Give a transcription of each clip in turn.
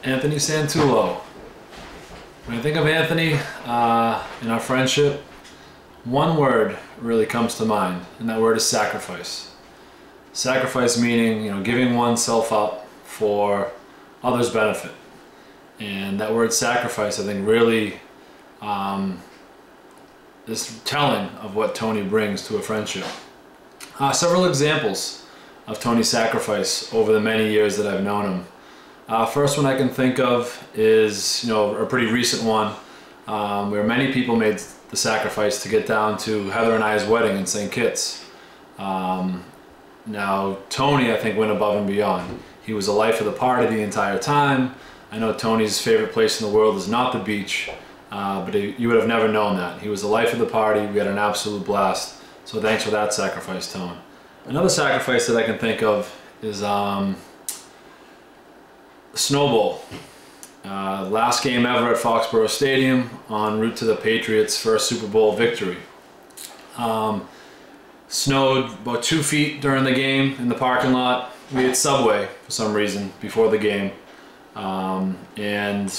Anthony Tullo. When I think of Anthony and our friendship, one word really comes to mind, and that word is sacrifice. Sacrifice meaning, giving oneself up for others' benefit. And that word sacrifice, I think, really is telling of what Tony brings to a friendship. Several examples of Tony's sacrifice over the many years that I've known him. First one I can think of is, a pretty recent one, where many people made the sacrifice to get down to Heather and I's wedding in St. Kitts. Now, Tony, I think, went above and beyond. He was the life of the party the entire time. I know Tony's favorite place in the world is not the beach, but you would have never known that. He was the life of the party. We had an absolute blast. So thanks for that sacrifice, Tony. Another sacrifice that I can think of is Snowball. Last game ever at Foxborough Stadium, en route to the Patriots' first Super Bowl victory. Snowed about 2 feet during the game in the parking lot. We had Subway for some reason before the game, and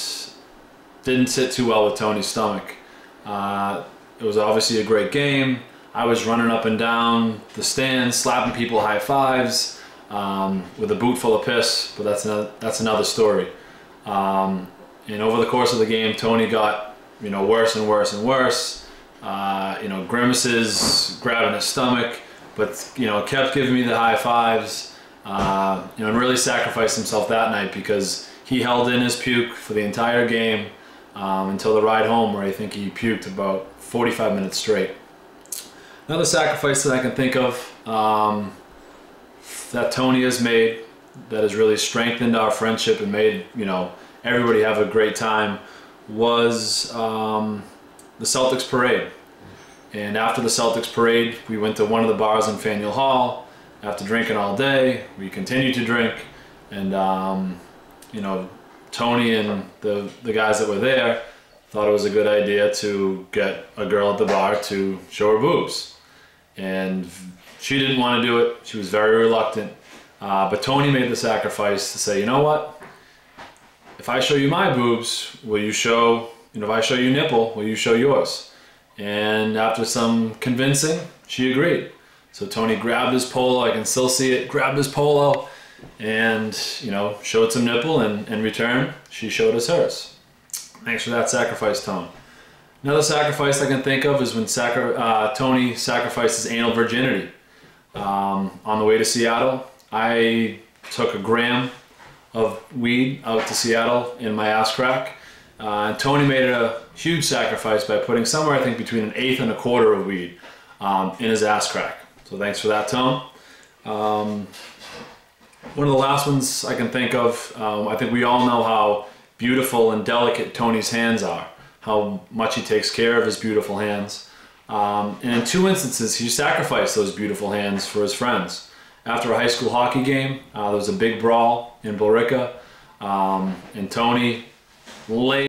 didn't sit too well with Tony's stomach. It was obviously a great game. I was running up and down the stands, slapping people high fives, with a boot full of piss, but that's another story. And over the course of the game, Tony got worse and worse and worse. Grimaces, grabbing his stomach, but kept giving me the high fives. And really sacrificed himself that night because he held in his puke for the entire game until the ride home, where I think he puked about 45 minutes straight. Another sacrifice that I can think of that Tony has made that has really strengthened our friendship and made everybody have a great time was the Celtics parade. And after the Celtics parade, we went to one of the bars in Faneuil Hall. After drinking all day, we continued to drink, and Tony and the guys that were there thought it was a good idea to get a girl at the bar to show her boobs. And she didn't want to do it. She was very reluctant. But Tony made the sacrifice to say, you know what? If I show you my boobs, will you show, if I show you nipple, will you show yours? And after some convincing, she agreed. So Tony grabbed his polo, I can still see it, grabbed his polo and, showed some nipple, and in return, she showed us hers. Thanks for that sacrifice, Tony. Another sacrifice I can think of is when Tony sacrificed his anal virginity. On the way to Seattle, I took a gram of weed out to Seattle in my ass crack. And Tony made a huge sacrifice by putting somewhere, I think, between 1/8 and 1/4 of weed in his ass crack. So thanks for that, Tone. One of the last ones I can think of, I think we all know how beautiful and delicate Tony's hands are, how much he takes care of his beautiful hands. And in 2 instances, he sacrificed those beautiful hands for his friends. After a high school hockey game, there was a big brawl in Billerica, and Tony laid